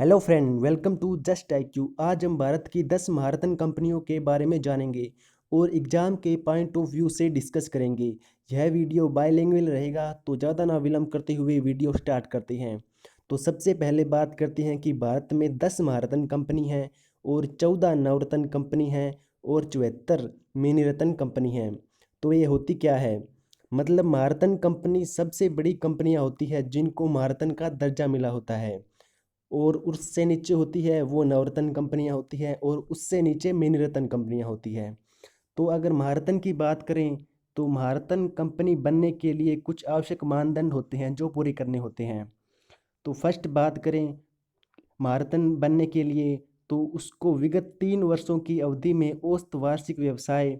Hello friend, welcome to just IQ। आज हम भारत की 10 महारथन कंपनियों के बारे में जानेंगे और एग्जाम के पॉइंट ऑफ व्यू से डिस्कस करेंगे। यह वीडियो बायलिंगुअल रहेगा, तो ज़्यादा ना विलंब करते हुए वीडियो स्टार्ट करते हैं। तो सबसे पहले बात करते हैं कि भारत में 10 महारथन कंपनी हैं और 14 नवरत्न कंपनी हैं और 74 मिनी रत्न कंपनी हैं। तो ये होती क्या है? मतलब महारथन कंपनी सबसे बड़ी कंपनियां होती है जिनको महारथन का दर्जा मिला होता है, और उससे नीचे होती है वो नवरत्न कंपनियां होती हैं, और उससे नीचे मिनी रत्न कंपनियां होती हैं। तो अगर महारत्न की बात करें तो महारत्न कंपनी बनने के लिए कुछ आवश्यक मानदंड होते हैं जो पूरे करने होते हैं। तो फर्स्ट बात करें महारत्न बनने के लिए, तो उसको विगत 3 वर्षों की अवधि में औसत वार्षिक व्यवसाय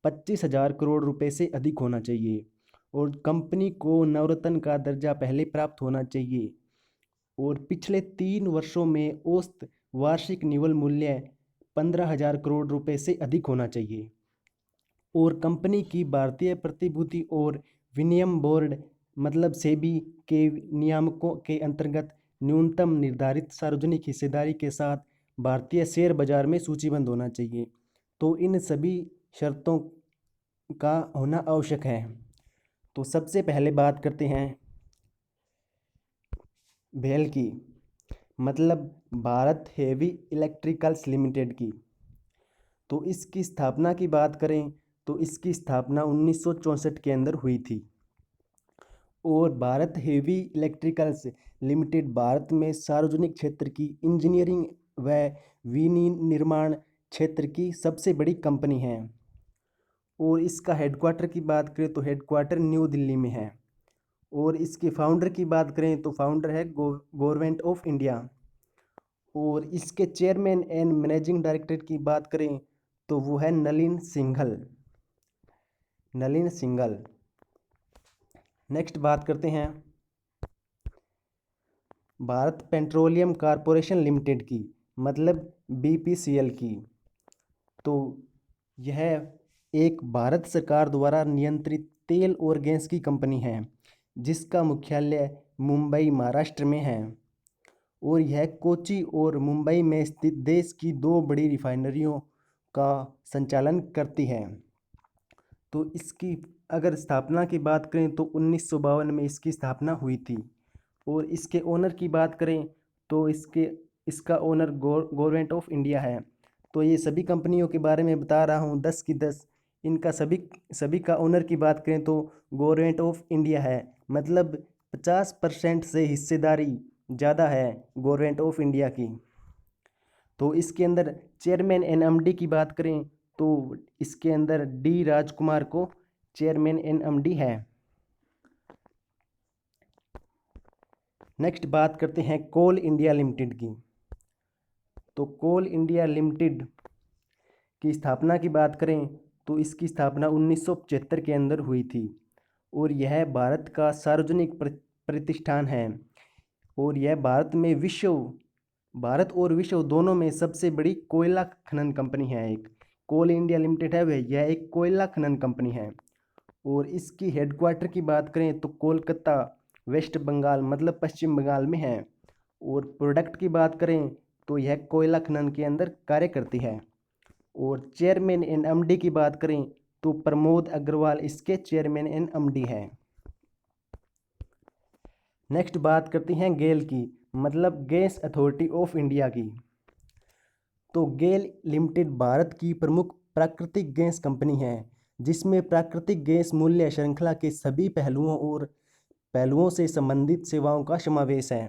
25,000 करोड़ रुपए से अधिक होना चाहिए, और कंपनी को नवरत्न का दर्जा पहले प्राप्त होना चाहिए, और पिछले 3 वर्षों में औसत वार्षिक निवल मूल्य 15,000 करोड़ रुपए से अधिक होना चाहिए, और कंपनी की भारतीय प्रतिभूति और विनियम बोर्ड मतलब सेबी के नियामकों के अंतर्गत न्यूनतम निर्धारित सार्वजनिक हिस्सेदारी के साथ भारतीय शेयर बाजार में सूचीबद्ध होना चाहिए। तो इन सभी शर्तों का होना आवश्यक है। तो सबसे पहले बात करते हैं भेल की, मतलब भारत हेवी इलेक्ट्रिकल्स लिमिटेड की। तो इसकी स्थापना की बात करें तो इसकी स्थापना 1964 के अंदर हुई थी, और Bharat heavy electricals limited Bharat में सार्वजनिक क्षेत्र की इंजीनियरिंग व विनिर्माण क्षेत्र की सबसे बड़ी कंपनी है। और इसका हेडक्वार्टर की बात करें तो हेडक्वार्टर न्यू दिल्ली में है। और इसके फाउंडर की बात करें तो फाउंडर है गवर्नमेंट ऑफ इंडिया। और इसके चेयरमैन एंड मैनेजिंग डायरेक्टर की बात करें तो वो है नलिन सिंघल। नेक्स्ट बात करते हैं भारत पेट्रोलियम कॉरपोरेशन लिमिटेड की, मतलब BPCL की। तो यह एक भारत सरकार द्वारा नियंत्रित तेल और गैस की कंपनी है जिसका मुख्यालय मुंबई महाराष्ट्र में है, और यह कोची और मुंबई में स्थित देश की 2 बड़ी रिफाइनरियों का संचालन करती है। तो इसकी अगर स्थापना की बात करें तो 1952 में इसकी स्थापना हुई थी। और इसके ओनर की बात करें तो इसका ओनर गवर्नमेंट ऑफ इंडिया है। तो ये सभी कंपनियों के बारे में बता रहा हूँ 10 की 10। इनका सभी सभी का ओनर की बात करें तो गवर्नमेंट ऑफ इंडिया है, मतलब 50% से हिस्सेदारी ज़्यादा है गवर्नमेंट ऑफ इंडिया की। तो इसके अंदर चेयरमैन एंड MD की बात करें तो इसके अंदर D राजकुमार को चेयरमैन एंड MD है। नेक्स्ट बात करते हैं कोल इंडिया लिमिटेड की। तो कोल इंडिया लिमिटेड की स्थापना की बात करें तो इसकी स्थापना 1975 के अंदर हुई थी, और यह भारत का सार्वजनिक प्रतिष्ठान है, और यह भारत और विश्व दोनों में सबसे बड़ी कोयला खनन कंपनी है। एक कोल इंडिया लिमिटेड है वह यह एक कोयला खनन कंपनी है। और इसकी हेडक्वार्टर की बात करें तो कोलकाता वेस्ट बंगाल मतलब पश्चिम बंगाल में है। और प्रोडक्ट की बात करें तो यह कोयला खनन के अंदर कार्य करती है। और चेयरमैन एंड MD की बात करें तो प्रमोद अग्रवाल इसके चेयरमैन एंड MD है। नेक्स्ट बात करते हैं गेल की, मतलब गैस अथॉरिटी ऑफ इंडिया की। तो गेल लिमिटेड भारत की प्रमुख प्राकृतिक गैस कंपनी है जिसमें प्राकृतिक गैस मूल्य श्रृंखला के सभी पहलुओं से संबंधित सेवाओं का समावेश है।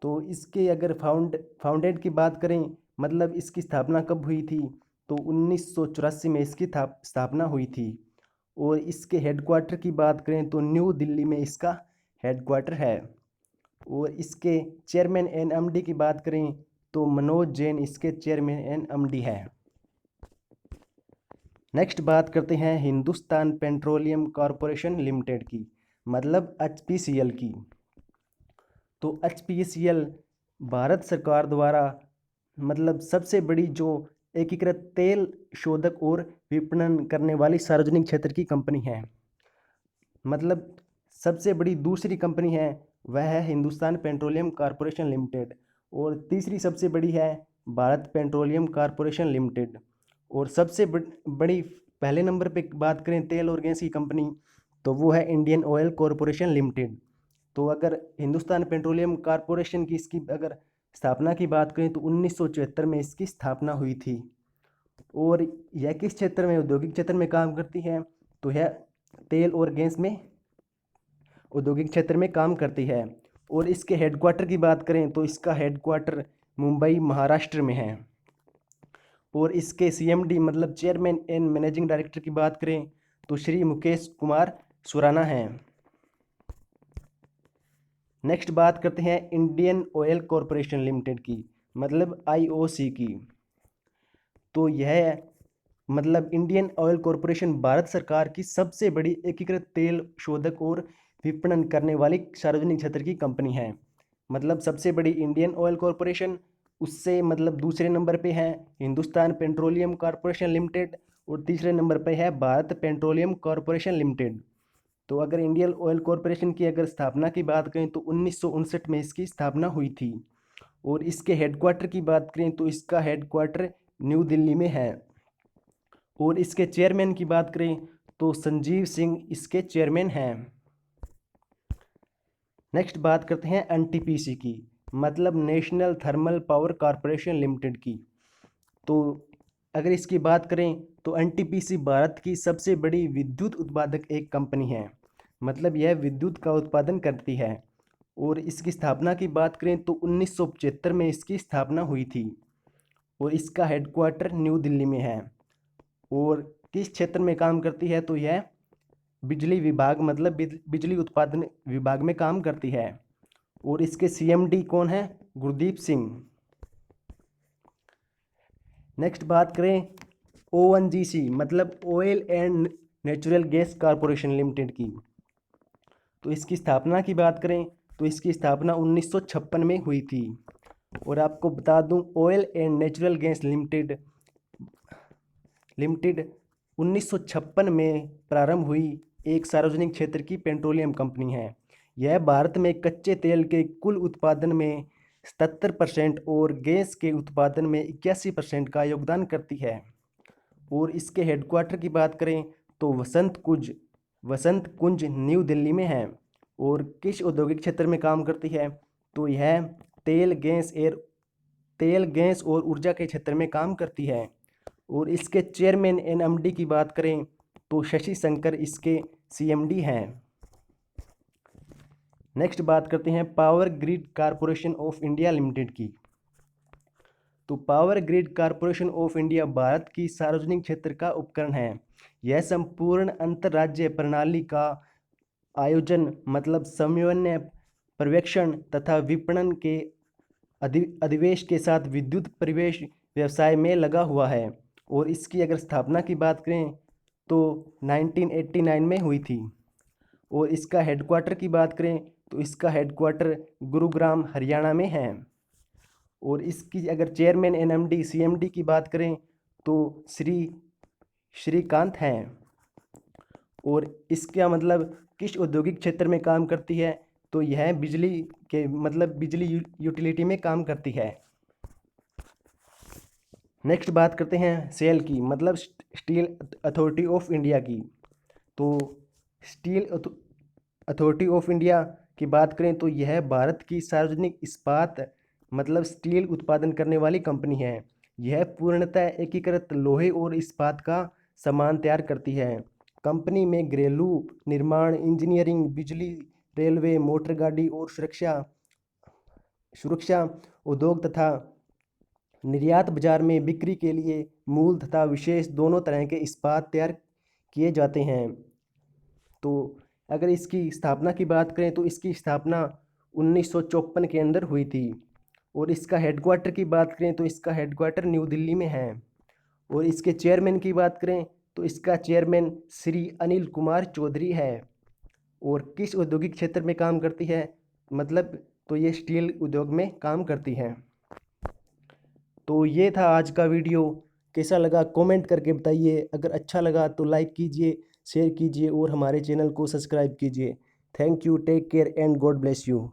तो इसके अगर फाउंडेड की बात करें, मतलब इसकी स्थापना कब हुई थी, तो 1984 में इसकी स्थापना हुई थी। और इसके हेडक्वार्टर की बात करें तो न्यू दिल्ली में इसका हेडक्वार्टर है। और इसके चेयरमैन एंड MD की बात करें तो मनोज जैन इसके चेयरमैन एंड MD है। नेक्स्ट बात करते हैं हिंदुस्तान पेट्रोलियम कॉरपोरेशन लिमिटेड की, मतलब HPCL की। तो HPCL भारत सरकार द्वारा मतलब सबसे बड़ी जो एकीकृत तेल शोधक और विपणन करने वाली सार्वजनिक क्षेत्र की कंपनी है, मतलब सबसे बड़ी दूसरी कंपनी है वह है हिंदुस्तान पेट्रोलियम कॉरपोरेशन लिमिटेड। और तीसरी सबसे बड़ी है भारत पेट्रोलियम कॉरपोरेशन लिमिटेड। और सबसे बड़ी पहले नंबर पे बात करें तेल और गैस की कंपनी, तो वो है इंडियन ऑयल कॉरपोरेशन लिमिटेड। तो अगर हिंदुस्तान पेट्रोलियम कॉरपोरेशन की इसकी अगर स्थापना की बात करें तो 1974 में इसकी स्थापना हुई थी। और यह किस क्षेत्र में, औद्योगिक क्षेत्र में काम करती है, तो यह तेल और गैस में औद्योगिक क्षेत्र में काम करती है। और इसके हेडक्वार्टर की बात करें तो इसका हेडक्वार्टर मुंबई महाराष्ट्र में है। और इसके सीएमडी मतलब चेयरमैन एंड मैनेजिंग डायरेक्टर की बात करें तो श्री मुकेश कुमार सुराना हैं। नेक्स्ट बात करते हैं इंडियन ऑयल कॉरपोरेशन लिमिटेड की, मतलब आईओसी की। तो यह मतलब इंडियन ऑयल कॉरपोरेशन भारत सरकार की सबसे बड़ी एकीकृत तेल शोधक और विपणन करने वाली सार्वजनिक क्षेत्र की कंपनी है। मतलब सबसे बड़ी इंडियन ऑयल कॉरपोरेशन, उससे मतलब दूसरे नंबर पे है हिंदुस्तान पेट्रोलियम कॉरपोरेशन लिमिटेड और तीसरे नंबर पे है भारत पेट्रोलियम कॉरपोरेशन लिमिटेड। तो अगर इंडियन ऑयल कॉरपोरेशन की अगर स्थापना की बात करें तो 1959 में इसकी स्थापना हुई थी। और इसके हेडक्वार्टर की बात करें तो इसका हेडक्वार्टर न्यू दिल्ली में है। और इसके चेयरमैन की बात करें तो संजीव सिंह इसके चेयरमैन हैं। नेक्स्ट बात करते हैं एनटीपीसी की, मतलब national thermal power corporation limited की। तो अगर इसकी बात करें तो एनटीपीसी भारत की सबसे बड़ी विद्युत उत्पादक एक कंपनी है। मतलब यह विद्युत का उत्पादन करती है। और इसकी स्थापना की बात करें तो 1975 में इसकी स्थापना हुई थी। और इसका हेडक्वार्टर न्यू दिल्ली में है। और किस क्षेत्र में काम करती है, तो यह बिजली विभाग मतलब बिजली उत्पादन विभाग में काम करती है। और इसके सीएमडी कौन है, गुरदीप सिंह। नेक्स्ट बात करें ओएनजीसी मतलब oil and natural gas corporation limited की। तो इसकी स्थापना की बात करें तो इसकी स्थापना 1956 में हुई थी। और आपको बता दूं oil and natural gas limited 1956 में प्रारंभ हुई एक सार्वजनिक क्षेत्र की पेट्रोलियम कंपनी है। यह भारत में कच्चे तेल के कुल उत्पादन में 77% और गैस के उत्पादन में 81% का योगदान करती है। और इसके हेडक्वार्टर की बात करें तो वसंत कुंज न्यू दिल्ली में है। और किस औद्योगिक क्षेत्र में काम करती है, तो यह तेल गैस और ऊर्जा के क्षेत्र में काम करती है। और इसके चेयरमैन एंड एमडी की बात करें तो शशि शंकर इसके सीएमडी हैं। नेक्स्ट बात करते हैं power grid corporation of India limited की। तो power grid corporation of India Bharat की सार्वजनिक क्षेत्र का उपकरण है। यह संपूर्ण अंतर्राज्यीय प्रणाली का आयोजन मतलब समन्वय, पर्यवेक्षण तथा विपणन के अधिवेश के साथ विद्युत परिवेश व्यवसाय में लगा हुआ है। और इसकी अगर स्थापना की बात करें तो 1989 में हुई थी। और इसका हेडक्वार्टर की बात करें तो इसका हेडक्वार्टर गुरुग्राम हरियाणा में है। और इसकी अगर चेयरमैन एंड एमडी सीएमडी की बात करें तो श्रीकांत हैं। और इसका मतलब किस औद्योगिक क्षेत्र में काम करती है, तो यह बिजली यूटिलिटी में काम करती है। नेक्स्ट बात करते हैं सेल की, मतलब स्टील अथॉरिटी ऑफ इंडिया की। तो स्टील अथॉरिटी ऑफ इंडिया की बात करें तो यह भारत की सार्वजनिक इस्पात मतलब स्टील उत्पादन करने वाली कंपनी है। यह पूर्णतः एकीकृत लोहे और इस्पात का सामान तैयार करती है। कंपनी में घरेलू निर्माण, इंजीनियरिंग, बिजली, रेलवे, मोटर गाड़ी और सुरक्षा उद्योग तथा निर्यात बाजार में बिक्री के लिए मूल तथा विशेष दोनों तरह के इस्पात तैयार किए जाते हैं। तो अगर इसकी स्थापना की बात करें तो इसकी स्थापना 1954 के अंदर हुई थी। और इसका हेडक्वार्टर की बात करें तो इसका हेडक्वार्टर न्यू दिल्ली में है। और इसके चेयरमैन की बात करें तो इसका चेयरमैन श्री अनिल कुमार चौधरी है। और किस औद्योगिक क्षेत्र में काम करती है, मतलब तो ये स्टील उद्योग में काम करती है। तो ये था आज का वीडियो, कैसा लगा कमेंट करके बताइए। अगर अच्छा लगा तो लाइक कीजिए, शेयर कीजिए और हमारे चैनल को सब्सक्राइब कीजिए। Thank you, take care and God bless you.